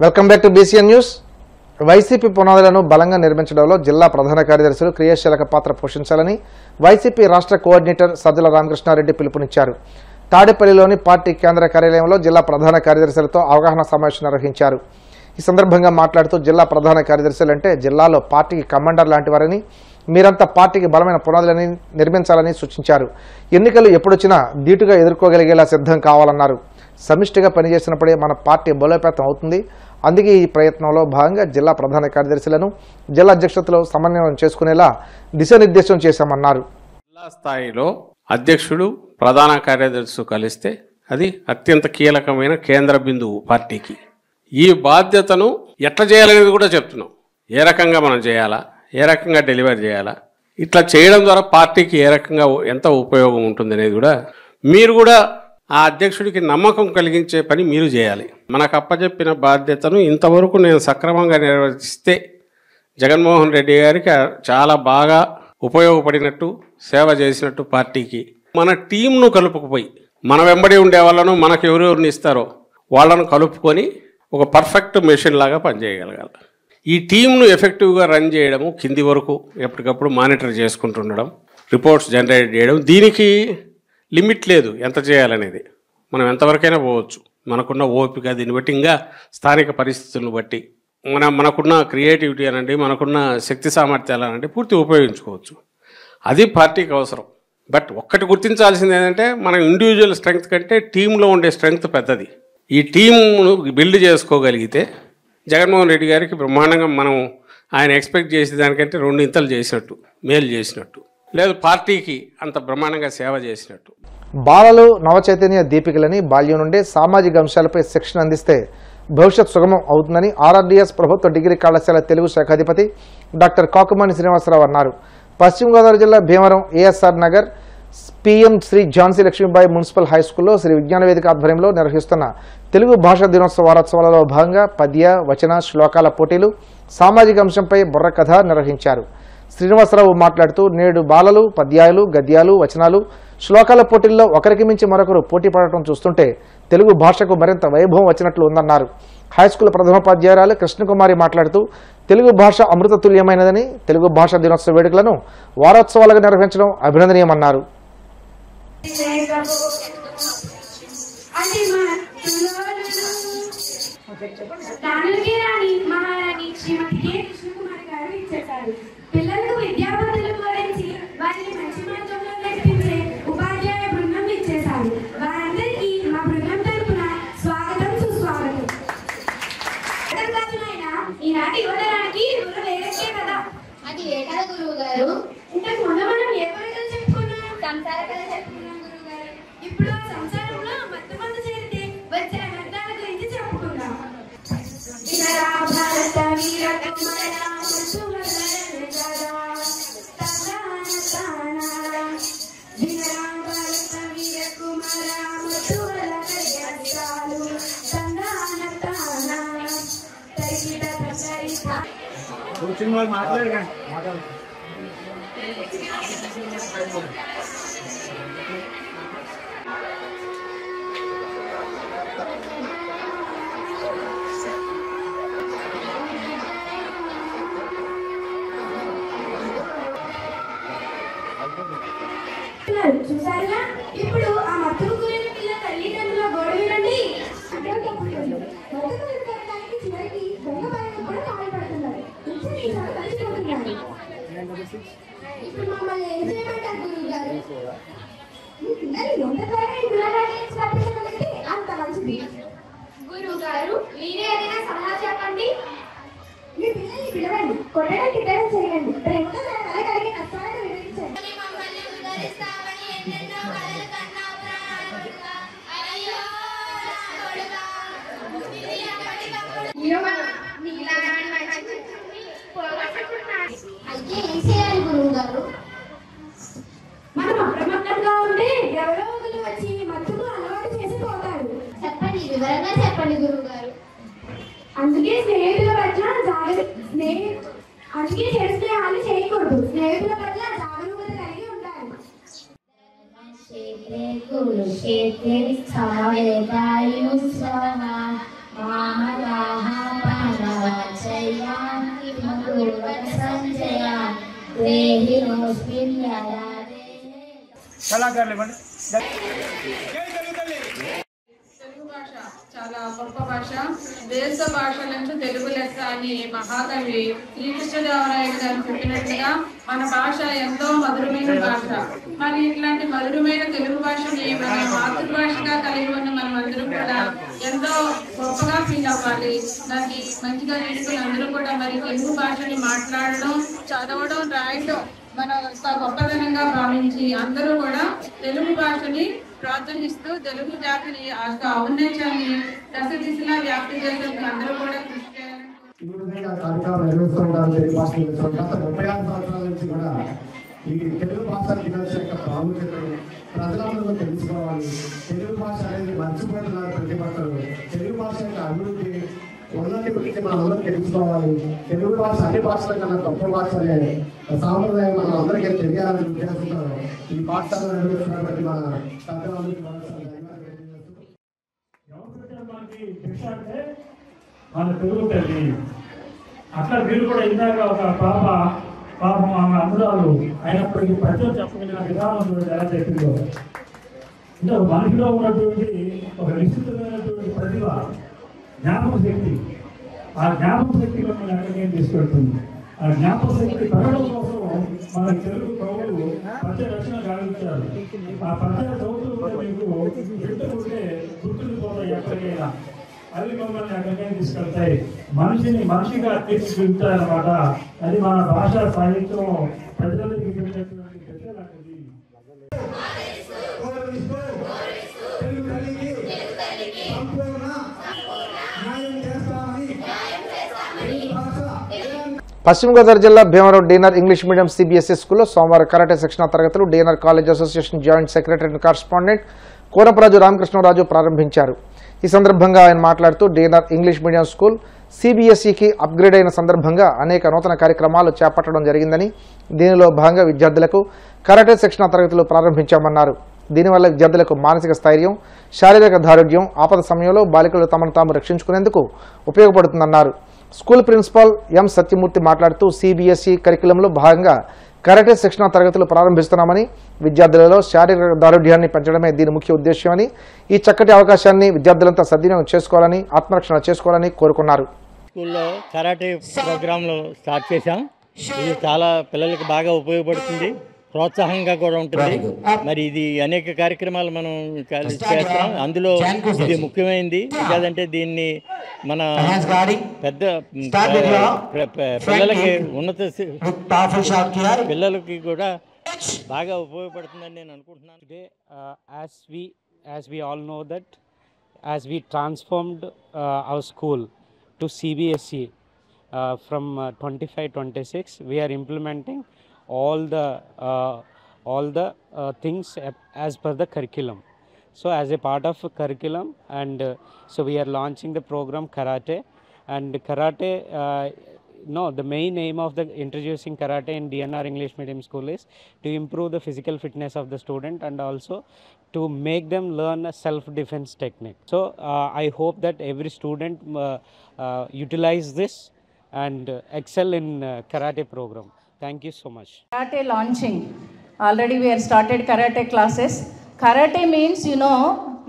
Welcome back to BCN news. YCP పునాదులను బలంగా నిర్మించడంలో జిల్లా ప్రధాన కార్యదర్శులు క్రియాశీలక పాత్ర పోషించాలని వైసీపీ రాష్ట్ర కోఆర్డినేటర్ సజ్జల రామకృష్ణారెడ్డి పిలుపునిచ్చారు. తాడేపల్లిలోని పార్టీ కేంద్ర కార్యాలయంలో జిల్లా ప్రధాన కార్యదర్శులతో అవగాహన సమావేశం నిర్వహించారు. ఈ సందర్భంగా మాట్లాడుతూ జిల్లా ప్రధాన కార్యదర్శులు అంటే జిల్లాలో పార్టీకి కమాండర్ లాంటి వారని, మీరంతా పార్టీకి బలమైన పునాదులని నిర్మించాలని సూచించారు. ఎన్నికలు ఎప్పుడొచ్చినా ధీటుగా ఎదుర్కోగలిగేలా సిద్ధం కావాలన్నారు. సమిష్టిగా పనిచేసినప్పుడే మన పార్టీ బలోపేతం అవుతుంది. అందుకే ఈ ప్రయత్నంలో భాగంగా జిల్లా ప్రధాన కార్యదర్శులను జిల్లా అధ్యక్షతలో సమన్వయం చేసుకునేలా దిశానిర్దేశం చేశామన్నారు. జిల్లా స్థాయిలో అధ్యక్షుడు ప్రధాన కార్యదర్శి కలిస్తే అది అత్యంత కీలకమైన కేంద్ర బిందువు పార్టీకి. ఈ బాధ్యతను ఎట్లా చేయాలనేది కూడా చెప్తున్నాం. ఏ రకంగా మనం చేయాలా, ఏ రకంగా డెలివరీ చేయాలా, ఇట్లా చేయడం ద్వారా పార్టీకి ఏ రకంగా ఎంత ఉపయోగం ఉంటుంది అనేది కూడా మీరు కూడా ఆ అధ్యక్షుడికి నమ్మకం కలిగించే పని మీరు చేయాలి. మనకు అప్పచెప్పిన బాధ్యతను ఇంతవరకు నేను సక్రమంగా నిర్వహిస్తే జగన్మోహన్ రెడ్డి గారికి చాలా బాగా ఉపయోగపడినట్టు, సేవ చేసినట్టు పార్టీకి. మన టీంను కలుపుకుపోయి మన వెంబడి ఉండే వాళ్ళను మనకు ఎవరెవరిని ఇస్తారో వాళ్ళను కలుపుకొని ఒక పర్ఫెక్ట్ మెషిన్ లాగా పనిచేయగలగాలి. ఈ టీంను ఎఫెక్టివ్గా రన్ చేయడము, కింది వరకు ఎప్పటికప్పుడు మానిటర్ చేసుకుంటుండడం, రిపోర్ట్స్ జనరేట్ చేయడం, దీనికి లిమిట్ లేదు ఎంత చేయాలనేది. మనం ఎంతవరకైనా పోవచ్చు. మనకున్న ఓపిక, దీన్ని బట్టి ఇంకా స్థానిక పరిస్థితులను బట్టి మనకున్న క్రియేటివిటీ అనండి, మనకున్న శక్తి సామర్థ్యాలు అనండి పూర్తి ఉపయోగించుకోవచ్చు. అది పార్టీకి అవసరం. బట్ ఒక్కటి గుర్తించాల్సింది ఏంటంటే మన ఇండివిజువల్ స్ట్రెంగ్త్ కంటే టీంలో ఉండే స్ట్రెంగ్త్ పెద్దది. ఈ టీంను బిల్డ్ చేసుకోగలిగితే జగన్మోహన్ రెడ్డి గారికి బ్రహ్మాండంగా మనం ఆయన ఎక్స్పెక్ట్ చేసే దానికంటే 2 ఇంతలు చేసినట్టు, మేలు చేసినట్టు, లేదు పార్టీకి అంత బ్రహ్మాండంగా సేవ చేసినట్టు. బాలలు నవచైతన్య దీపికలని బాల్యం నుండే సామాజిక అంశాలపై శిక్షణ అందిస్తే భవిష్యత్ సుగమం అవుతుందని ఆర్ఆర్డీఎస్ ప్రభుత్వ డిగ్రీ కళాశాల తెలుగు శాఖ అధిపతి డాక్టర్ కాకుమాని శ్రీనివాసరావు అన్నారు. పశ్చిమ గోదావరి జిల్లా Bhimavaram ASR Nagar PM Shri Jhansi Lakshmibai municipal high స్కూల్లో శ్రీ విజ్ఞాన వేదిక ఆధ్వర్యంలో నిర్వహిస్తున్న తెలుగు భాషా దినోత్సవ వారోత్సవాలలో భాగంగా పద్య, వచన, శ్లోకాల పోటీలు, సామాజిక అంశంపై బుర్రకథ నిర్వహించారు. శ్రీనివాసరావు మాట్లాడుతూ నేడు బాలలు పద్యాలు, గద్యాలు, వచనాలు, శ్లోకాల పోటీల్లో ఒకరికి మించి మరొకరు పోటీ పడటం చూస్తుంటే తెలుగు భాషకు మరింత వైభవం వచ్చినట్లు ఉందన్నారు. హైస్కూల్ ప్రథమోపాధ్యాయురాలు కృష్ణకుమారి మాట్లాడుతూ తెలుగు భాష అమృతతుల్యమైనదని, తెలుగు భాషా దినోత్సవ వేడుకలను వారోత్సవాలుగా నిర్వహించడం అభినందనీయమన్నారు. పిల్లలకు విద్యాబుద్ధులు బోధించి వారిని మంచి మార్గంలో నడిపించే ఉపాధ్యాయ బృందం ఇచ్చేశారు. వారందరికీ మా బృందం తరపున స్వాగతం, సుస్వాగతం. ఈనాటి యువతరానికి వేరే కదా, అది ఏ కథ గురువు గారు? ఇంతకు ముందు మనం ఏ కథలు చెప్పుకున్నాం? సంసార కథ చెప్పుకున్నాం గురువు గారు. ఇప్పుడు ఆ సంసారంలో మత్తమందు చేరితే వచ్చే అనర్థాల గురించి చెప్పుకుందాం. చూసారుగా, ఇప్పుడు ఆ మత్తుకు గురైన పిల్ల తల్లిదండ్రుల గోడ వినండి. చివరికి దొంగ భయం కూడా కాయపడుతున్నారు. ఇప్పుడు మమ్మల్ని ఏం చేయమంటారు గురువు గారు? ఎంత త్వరగా అంత మంచిది. గురువు గారు, మీరే ఏదైనా సలహా చెప్పండి. మీ పిల్లల్ని పిలవండి, కొట్టడం తిట్టడం చేయండి, ప్రేమతో కలిగే కష్టాలను వివరించండి. అయితే ఏం చేయాలి గురువు గారు? మనం అప్రమత్తంగా ఉంటే ఎవరో ఒకరు వచ్చి మత్తుకు అలవాటు చేసిపోతారు. చెప్పండి, వివరంగా చెప్పండి గురువు గారు. అందుకే స్నేహితుల పట్ల అందుకే చెడు స్నేహాలు చేయకూడదు. స్నేహితుల పట్ల జాగరూకత కలిగి ఉండాలి. కురుక్షేత్రే తెలుగు భాష చాలా గొప్ప భాష. దేశ భాషల నుంచి తెలుగు లెస్స అని మహాకవి శ్రీకృష్ణదేవరాయలు గారు చెప్పినట్లుగా మన భాష ఎంతో మధురమైన భాష. మరి ఇట్లాంటి మధురమైన తెలుగు భాషని మన మాతృభాషగా కలిగి ఉన్న మనం అందరం కూడా ఎంతో గొప్పగా ఫీల్ అవ్వాలి. దాన్ని మంచిగా నేర్చుకుని అందరూ కూడా మరి తెలుగు భాషని మాట్లాడడం, చదవడం, రాయడం మన గొప్పదనంగా భావించి అందరూ కూడా తెలుగు భాషని ప్రోత్సహిస్తూ తెలుగు జాతిని ఔన్నత్యాన్ని దశ దిశలా వ్యాప్తి చేసేందుకు అందరూ కూడా కృషి చేయాలని కార్యక్రమాలు నిర్వహిస్తుంటారు. తెలుగు భాష గత 36 సంవత్సరాల నుంచి కూడా ఈ తెలుగు భాష దినోత్సవం యొక్క ప్రాముఖ్యతను ప్రజలందరూ తెలుసుకోవాలి. తెలుగు భాష అనేది మర్చిపోతున్నారు ప్రతి ఒక్కరు. తెలుగు భాష యొక్క అభివృద్ధి ఉన్నతి గురించి మనం అందరం తెలుసుకోవాలి. తెలుగు భాష అన్ని భాషల కన్నా గొప్ప భాష అనే సాంప్రదాయం మనం అందరికీ తెలియాలని ఉద్దేశంతో ఈ పాఠశాల నిర్వహిస్తున్నటువంటి మన కార్యక్రమానికి మన తెలుగు తల్లి. అట్లా వీళ్ళు కూడా ఇందాక ఒక పాపం ఆమె అమృతాలు అయినప్పటికీ ప్రజలు చెప్పగలిగిన విధానం ఎలా చెప్పిందో, అంటే మనిషిలో ఉన్నటువంటి ఒక నిశ్చితమైనటువంటి ప్రతిభ, జ్ఞాపక శక్తి, ఆ జ్ఞాపక శక్తి మనం ఎక్కడికి తీసుకెళ్తుంది. ఆ జ్ఞాపక శక్తి పెరగడం కోసం మన తెలుగు కవులు పద్య రచన గావించారు. ఆ పద్య చదువులు కూడా మీకు వింటుంటే గుర్తుండిపోతాయి ఎక్కడికైనా. అవి మమ్మల్ని ఎక్కడికైనా తీసుకెళ్తాయి, మనిషిని మనిషిగా తీర్చిదిద్దుతాయన్నమాట. అది మన భాషా సాహిత్యం ప్రజలకి పెట్టినటువంటి దశ లాంటిది. పశ్చిమ గోదావరి జిల్లా భీమవరం డీనర్ ఇంగ్లీష్ మీడియం సిబిఎస్ఈ స్కూల్లో సోమవారం కరాటే శిక్షణ తరగతులు డీనర్ college association joint secretary and correspondent Konaparaju Ramakrishnaraju ప్రారంభించారు. ఈ సందర్భంగా ఆయన మాట్లాడుతూ డీనర్ ఇంగ్లీష్ మీడియం స్కూల్ సిబిఎస్ఈకి అప్గ్రేడ్ అయిన సందర్భంగా అనేక నూతన కార్యక్రమాలు చేపట్టడం జరిగిందని, దీనిలో భాగంగా విద్యార్థులకు కరాటే శిక్షణ తరగతులు ప్రారంభించామన్నారు. దీనివల్ల విద్యార్థులకు మానసిక స్థైర్యం, శారీరక దారుఢ్యం, ఆపద సమయంలో బాలికలు తమను తాము రక్షించుకునేందుకు ఉపయోగపడుతుందన్నారు. స్కూల్ ప్రిన్సిపాల్ ఎం సత్యమూర్తి మాట్లాడుతూ సిబిఎస్ఈ కరికులంలో భాగంగా కరాటే శిక్షణ తరగతులు ప్రారంభిస్తున్నామని, విద్యార్థులలో శారీరక దారుఢ్యాన్ని పెంచడమే దీని ముఖ్య ఉద్దేశ్యమని, ఈ చక్కటి అవకాశాన్ని విద్యార్థులంతా సద్వినియోగం చేసుకోవాలని, ఆత్మరక్షణ చేసుకోవాలని కోరుకున్నారు. స్కూల్లో కరాటే ప్రోగ్రాంలు స్టార్ట్ చేశాం. ఇది చాలా పిల్లలకి బాగా ఉపయోగపడుతుంది, ప్రోత్సాహంగా కూడా ఉంటుంది. మరి ఇది అనేక కార్యక్రమాలు మనం చేస్తాం, అందులో ఇది ముఖ్యమైనది. కాదంటే దీన్ని మన పెద్ద పిల్లలకి పిల్లలకి కూడా బాగా ఉపయోగపడుతుందని నేను అనుకుంటున్నాను. Today, as we all know that, as we transformed our school to CBSE from 25-26, we are implementing all the things as per the curriculum. So as a part of curriculum, and so we are launching the program karate. And karate, the main aim of the introducing karate in DNR English Medium School is to improve the physical fitness of the student and also to make them learn a self-defense technique. So I hope that every student utilize this and excel in karate program. Thank you so much. Karate launching. Already we have started karate classes. Karate means,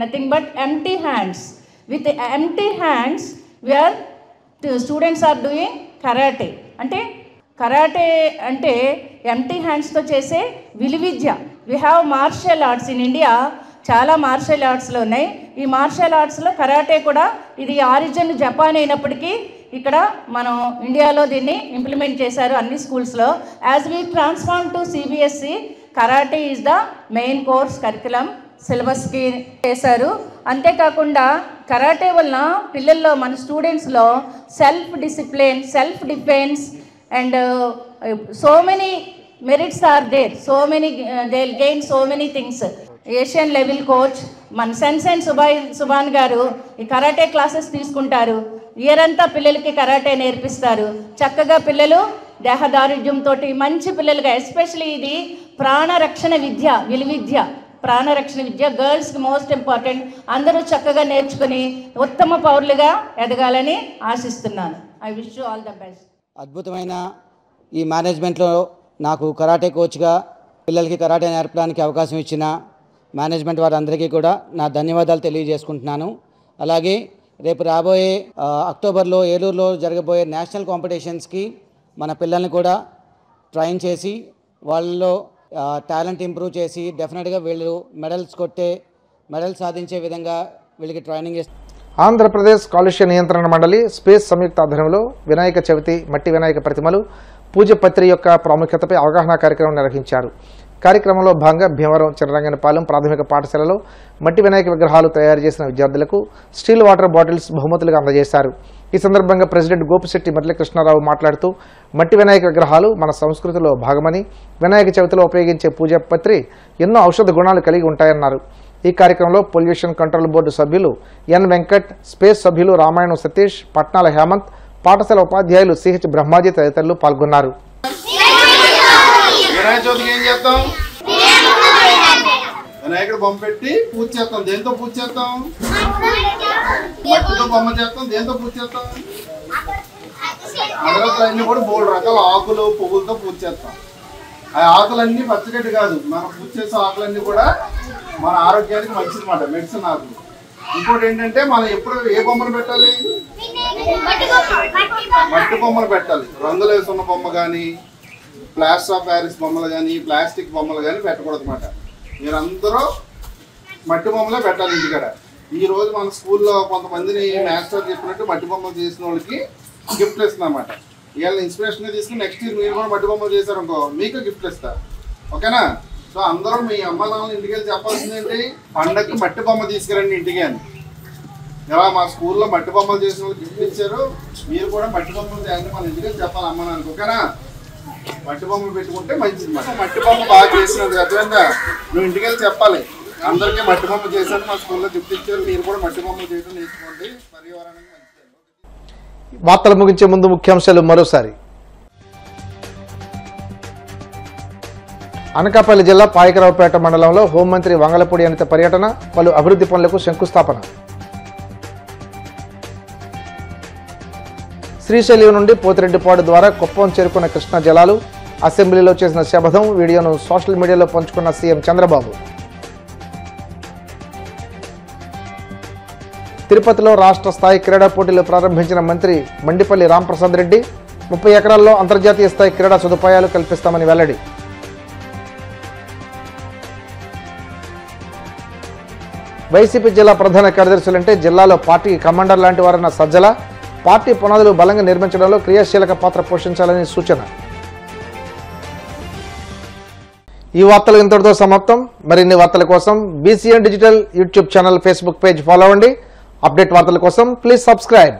nothing but empty hands. With the empty hands, the students are doing karate. Karate ante empty hands to chese vilvidya. We have martial arts in India. చాలా martial ఆర్ట్స్లో ఉన్నాయి. ఈ martial ఆర్ట్స్లో karate కూడా ఇది origin Japan అయినప్పటికీ ఇక్కడ మనం ఇండియాలో దీన్ని ఇంప్లిమెంట్ చేశారు అన్ని స్కూల్స్లో. As we transform to CBSE, karate is the main course curriculum సిలబస్కి చేశారు. అంతేకాకుండా కరాటే వలన పిల్లల్లో మన స్టూడెంట్స్లో self discipline, self defence and so many merits are there. So many they will gain so many things. Asian level coach మన సెన్సెన్ సుభాన్ గారు ఈ కరాటే క్లాసెస్ తీసుకుంటారు. ఇయర్ అంతా పిల్లలకి కరాటే నేర్పిస్తారు. చక్కగా పిల్లలు దేహదారుఢ్యంతో మంచి పిల్లలుగా, ఎస్పెషలీ ఇది ప్రాణరక్షణ విద్య, విలువిద్య, ప్రాణరక్షణ విద్య గర్ల్స్కి మోస్ట్ ఇంపార్టెంట్. అందరూ చక్కగా నేర్చుకుని ఉత్తమ పౌరులుగా ఎదగాలని ఆశిస్తున్నాను. I wish you all the best. అద్భుతమైన ఈ మేనేజ్మెంట్లో నాకు కరాటే కోచ్గా పిల్లలకి కరాటే నేర్పడానికి అవకాశం ఇచ్చిన మేనేజ్మెంట్ వారందరికీ కూడా నా ధన్యవాదాలు తెలియజేసుకుంటున్నాను. అలాగే రేపు రాబోయే అక్టోబర్లో ఏలూరులో జరగబోయే నేషనల్ కాంపిటీషన్స్కి మన పిల్లల్ని కూడా ట్రైన్ చేసి వాళ్ళలో టాలెంట్ ఇంప్రూవ్ చేసి డెఫినెట్గా వీళ్ళు మెడల్ సాధించే విధంగా వీళ్ళకి ట్రైనింగ్ ఇస్తారు. ఆంధ్రప్రదేశ్ కాలుష్య నియంత్రణ మండలి స్పేస్ సంయుక్త ఆధ్వర్యంలో వినాయక చవితి మట్టి వినాయక ప్రతిమలు పూజ పత్రి యొక్క ప్రాముఖ్యతపై అవగాహన కార్యక్రమం నిర్వహించారు. కార్యక్రమంలో భాగంగా భీమవరం చినరంగనపాలెం ప్రాథమిక పాఠశాలలో మట్టి వినాయక విగ్రహాలు తయారు చేసిన విద్యార్థులకు స్టీల్ వాటర్ బాటిల్స్ బహుమతులుగా అందజేశారు. ఈ సందర్భంగా ప్రెసిడెంట్ గోపిశెట్టి మురళీకృష్ణారావు మాట్లాడుతూ మట్టి వినాయక విగ్రహాలు మన సంస్కృతిలో భాగమని, వినాయక చవితిలో ఉపయోగించే పూజ పత్రి ఎన్నో ఔషధ గుణాలు కలిగి ఉంటాయన్నారు. ఈ కార్యక్రమంలో పొల్యూషన్ కంట్రోల్ బోర్డు సభ్యులు ఎన్ వెంకట్, స్పేస్ సభ్యులు రామాయణం సతీష్, పట్నాల హేమంత్, పాఠశాల ఉపాధ్యాయులు సిహెచ్ బ్రహ్మాజీ తదితరులు పాల్గొన్నారు. వినాయక చవితికి ఏం చేస్తాం? వినాయకుడు బొమ్మ పెట్టి పూజ చేస్తాం. దేంతో పూజ చేస్తాం? మట్టితో బొమ్మ చేస్తాం. దేంతో పూజ చేస్తాం? అన్నీ కూడా 3 రకాల ఆకులు పువ్వులతో పూజ చేస్తాం. ఆ ఆకులన్నీ పచ్చగడ్డి కాదు, మనం పూజ చేసే ఆకులన్నీ కూడా మన ఆరోగ్యానికి మంచిది మాట, మెడిసిన్ ఆకులు. ఇంకోటి ఏంటంటే మనం ఎప్పుడు ఏ బొమ్మను పెట్టాలి? మట్టి బొమ్మలు పెట్టాలి. రంగులు వేసుకున్న బొమ్మ కానీ, ప్లాస్టర్ ఆఫ్ ప్యారిస్ బొమ్మలు కానీ, ప్లాస్టిక్ బొమ్మలు కానీ పెట్టకూడదు అన్నమాట. మీరందరూ మట్టి బొమ్మలే పెట్టాలి ఇంటికాడ. ఈ రోజు మన స్కూల్లో కొంతమందిని మాస్టర్ చెప్పినట్టు మట్టి బొమ్మలు చేసిన వాళ్ళకి గిఫ్ట్లు ఇస్తున్నమాట. ఇవాళ ఇన్స్పిరేషన్గా తీసుకుని నెక్స్ట్ ఇయర్ మీరు కూడా మట్టి బొమ్మలు చేశారనుకో మీకు గిఫ్ట్లు ఇస్తారు. ఓకేనా? సో అందరూ మీ అమ్మ నాన్నలు ఇంటికి వెళ్ళి చెప్పాల్సింది ఏంటి? పండగకి మట్టి బొమ్మ తీసుకురండి ఇంటికి అని. ఇలా మా స్కూల్లో మట్టి బొమ్మలు చేసిన వాళ్ళు గిఫ్ట్ ఇచ్చారు, మీరు కూడా మట్టి బొమ్మలు చేయండి మన ఇంటికి వెళ్ళి చెప్పాలి అమ్మ నాన్నకి. ఓకేనా? మట్టి బొమ్మలు పెట్టుకుంటే మంచిది. మట్టి బొమ్మ బాగా చేసినది అర్థమైందా? నువ్వు ఇంటికి వెళ్ళి చెప్పాలి, అందరికీ మట్టి బొమ్మ చేశాను, మా స్కూల్లో గిఫ్ట్ ఇచ్చారు, మీరు కూడా మట్టి బొమ్మలు చేయడం నేర్చుకోండి, పర్యావరణానికి మంచిది. వార్తలు ముగించే ముందు ముఖ్యాంశాలు మరోసారి. అనకాపల్లి జిల్లా పాయకరావుపేట మండలంలో హోంమంత్రి వంగలపూడి అనిత పర్యటన, పలు అభివృద్ధి పనులకు శంకుస్థాపన. శ్రీశైలం నుండి పోతిరెడ్డిపాడు ద్వారా కుప్పం చేరుకున్న కృష్ణా జలాలు, అసెంబ్లీలో చేసిన శపథం వీడియోను సోషల్ మీడియాలో పంచుకున్న సీఎం చంద్రబాబు. తిరుపతిలో రాష్ట్ర స్థాయి క్రీడా పోటీలు ప్రారంభించిన మంత్రి మండిపల్లి రాంప్రసాద్ రెడ్డి 30 ఎకరాల్లో అంతర్జాతీయ స్థాయి క్రీడా సదుపాయాలు కల్పిస్తామని వెల్లడి. వైసీపీ జిల్లా ప్రధాన కార్యదర్శులంటే జిల్లాలో పార్టీకి కమాండర్ లాంటి వారన్న సజ్జల, పార్టీ పునాదులు బలంగా నిర్మించడంలో క్రియాశీలక పాత్ర పోషించాలని సూచన. ఈ వార్తలు ఇంతటితో సమాప్తం. మరిన్ని వార్తల కోసం BCN digital YouTube channel, Facebook page follow అవ్వండి. అప్డేట్ వార్తల కోసం ప్లీజ్ సబ్స్క్రైబ్.